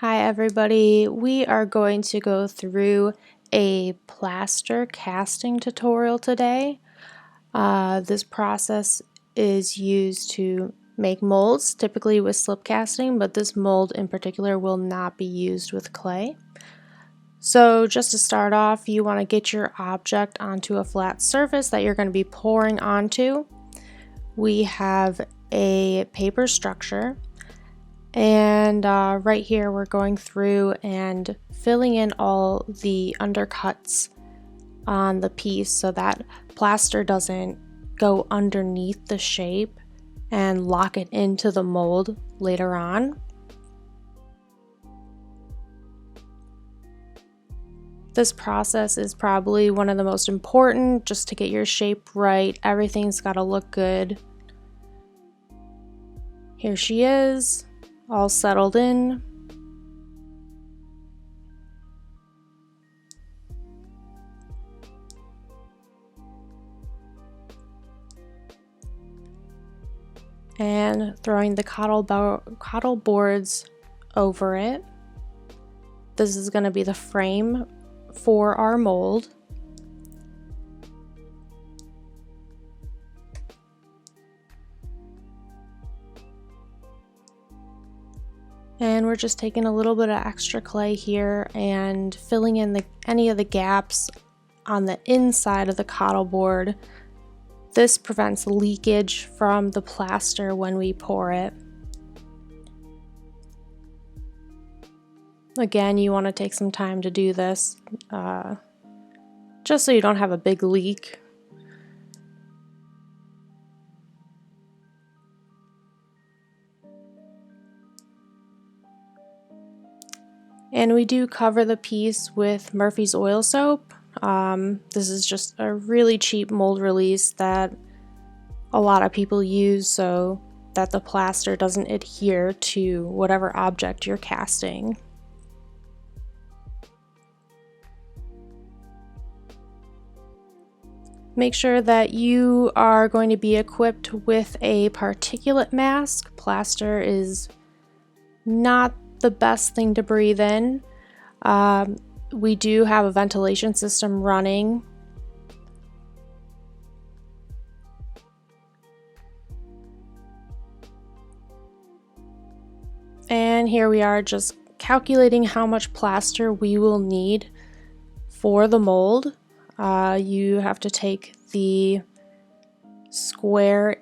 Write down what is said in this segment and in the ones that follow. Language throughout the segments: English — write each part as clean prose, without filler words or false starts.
Hi everybody, we are going to go through a plaster casting tutorial today. This process is used to make molds, typically with slip casting, but this mold in particular will not be used with clay. So just to start off, you want to get your object onto a flat surface that you're going to be pouring onto. We have a paper structure. And right here we're going through and filling in all the undercuts on the piece so that plaster doesn't go underneath the shape and lock it into the mold later on. This process is probably one of the most important just to get your shape right. Everything's got to look good. Here she is, all settled in. And throwing the cottle boards over it. This is going to be the frame for our mold. And we're just taking a little bit of extra clay here and filling in any of the gaps on the inside of the cottle board. This prevents leakage from the plaster when we pour it. Again, you want to take some time to do this, just so you don't have a big leak. And we do cover the piece with Murphy's oil soap. This is just a really cheap mold release that a lot of people use so that the plaster doesn't adhere to whatever object you're casting. Make sure that you are going to be equipped with a particulate mask. Plaster is not the best thing to breathe in. We do have a ventilation system running. And here we are just calculating how much plaster we will need for the mold. You have to take the square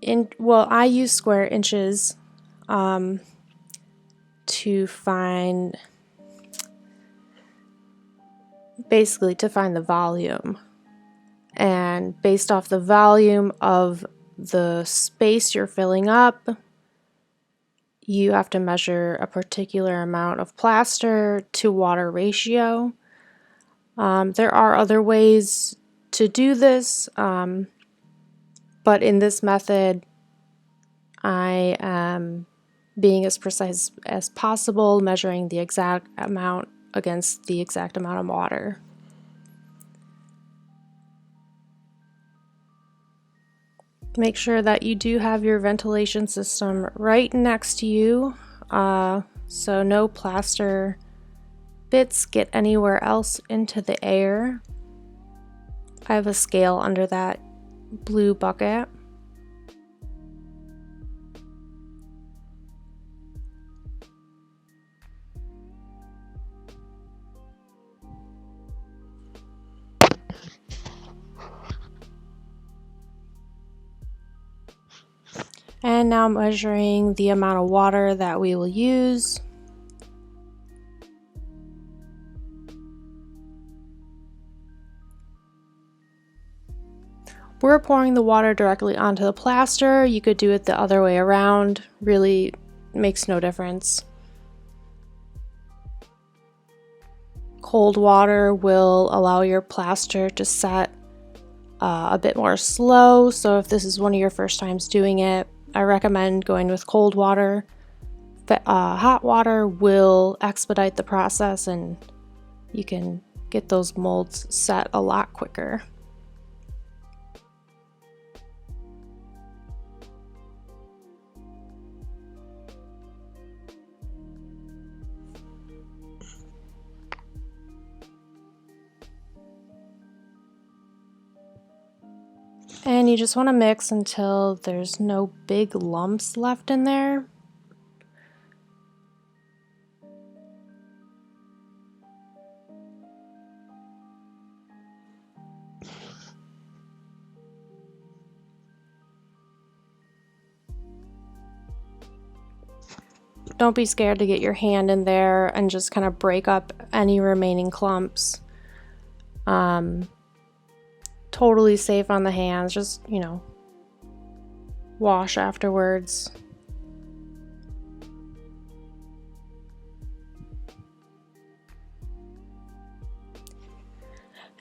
I use square inches to find the volume, and based off the volume of the space you're filling up, you have to measure a particular amount of plaster to water ratio. There are other ways to do this, but in this method I am being as precise as possible, measuring the exact amount against the exact amount of water. Make sure that you do have your ventilation system right next to you, so no plaster bits get anywhere else into the air. I have a scale under that blue bucket. And now measuring the amount of water that we will use. We're pouring the water directly onto the plaster. You could do it the other way around. Really makes no difference. Cold water will allow your plaster to set a bit more slow, so if this is one of your first times doing it, I recommend going with cold water. But hot water will expedite the process and you can get those molds set a lot quicker. And you just want to mix until there's no big lumps left in there. Don't be scared to get your hand in there and just kind of break up any remaining clumps. Totally safe on the hands, just, you know, wash afterwards.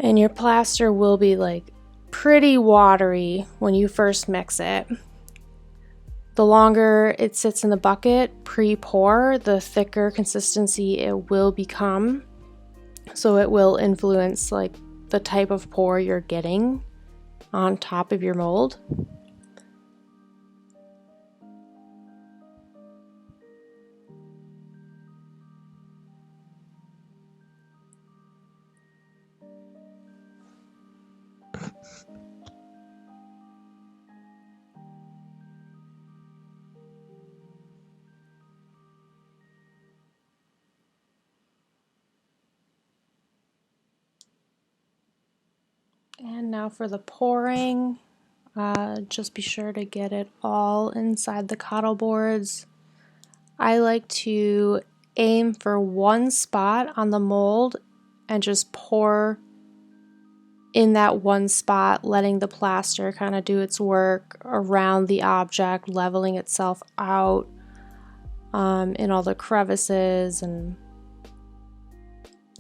And your plaster will be like pretty watery when you first mix it. The longer it sits in the bucket pre-pour, the thicker consistency it will become. So it will influence like the type of pour you're getting on top of your mold. And now for the pouring, just be sure to get it all inside the cottle boards. I like to aim for one spot on the mold and just pour in that one spot, letting the plaster kind of do its work around the object, leveling itself out in all the crevices and,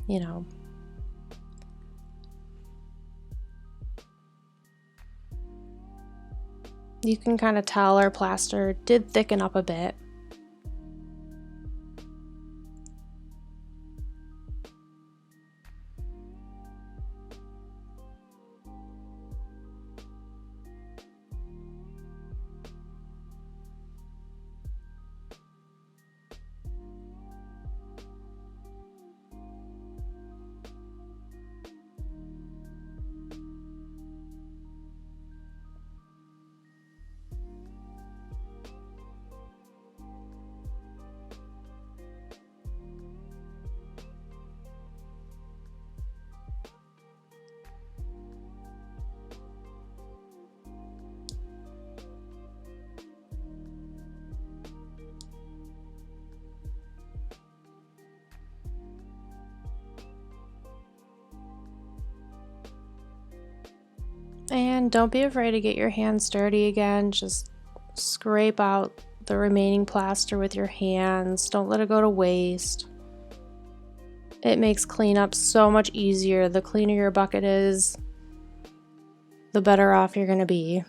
you know. You can kind of tell our plaster did thicken up a bit. And don't be afraid to get your hands dirty again. Just scrape out the remaining plaster with your hands. Don't let it go to waste. It makes cleanup so much easier. The cleaner your bucket is, the better off you're going to be.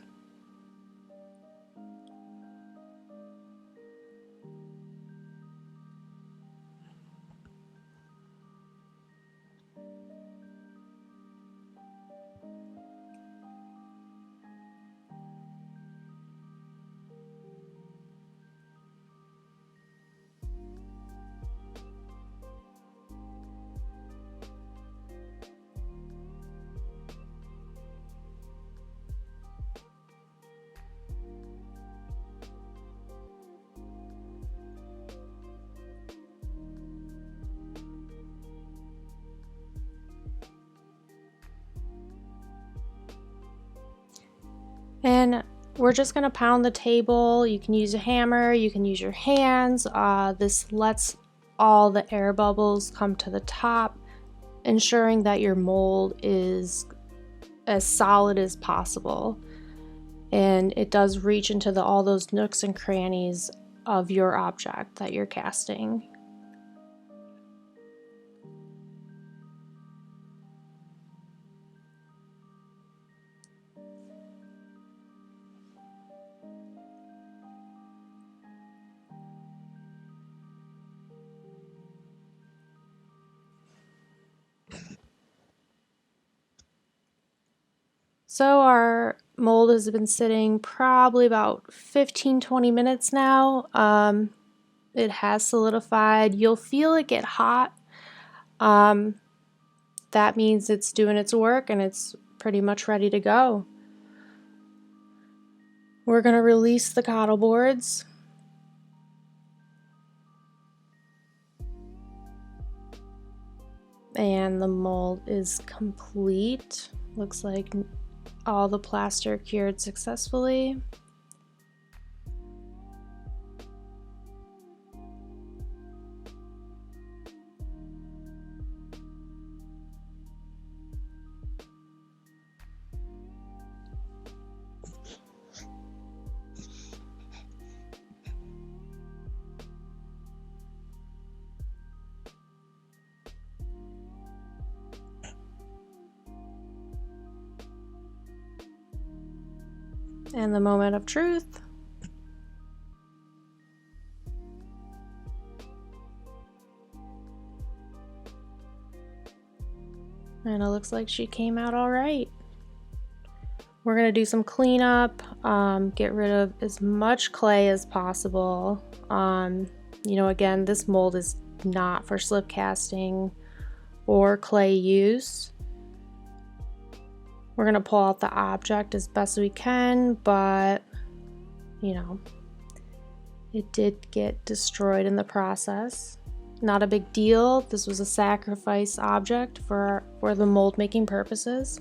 And we're just going to pound the table. You can use a hammer, you can use your hands. This lets all the air bubbles come to the top, ensuring that your mold is as solid as possible. And it does reach into all those nooks and crannies of your object that you're casting. So our mold has been sitting probably about 15-20 minutes now. It has solidified. You'll feel it get hot. That means it's doing its work and it's pretty much ready to go. We're going to release the cottle boards. And the mold is complete. Looks like all the plaster cured successfully. And the moment of truth. And it looks like she came out all right. We're going to do some cleanup, get rid of as much clay as possible. You know, again, this mold is not for slip casting or clay use. We're going to pull out the object as best we can, but, you know, it did get destroyed in the process. Not a big deal. This was a sacrifice object for the mold making purposes.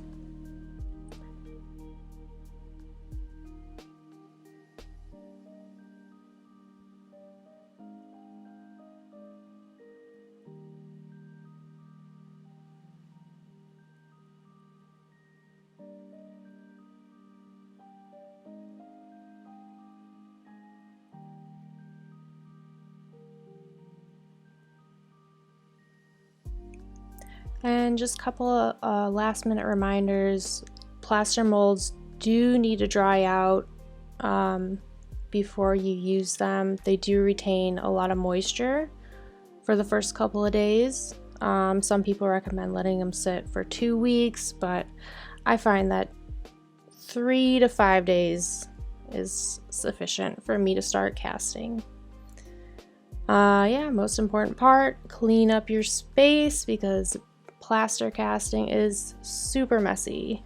And just a couple of last minute reminders. Plaster molds do need to dry out before you use them. They do retain a lot of moisture for the first couple of days. Some people recommend letting them sit for 2 weeks, but I find that 3 to 5 days is sufficient for me to start casting. Yeah, most important part, clean up your space because plaster casting is super messy.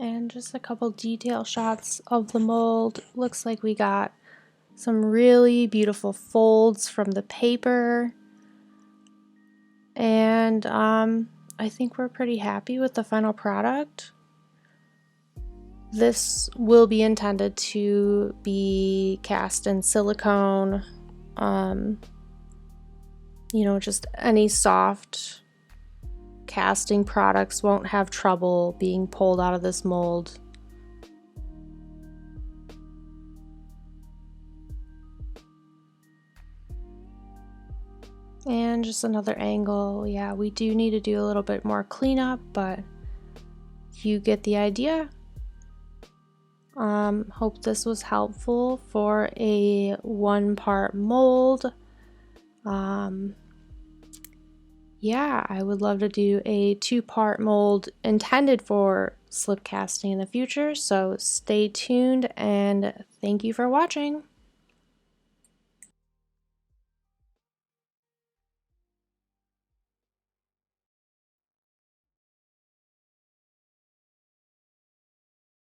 And just a couple detail shots of the mold. Looks like we got some really beautiful folds from the paper. And I think we're pretty happy with the final product. This will be intended to be cast in silicone. You know, just any soft casting products won't have trouble being pulled out of this mold. And just another angle. Yeah, we do need to do a little bit more cleanup, but you get the idea. Hope this was helpful for a 1-part mold. Yeah, I would love to do a 2-part mold intended for slip casting in the future, so stay tuned and thank you for watching.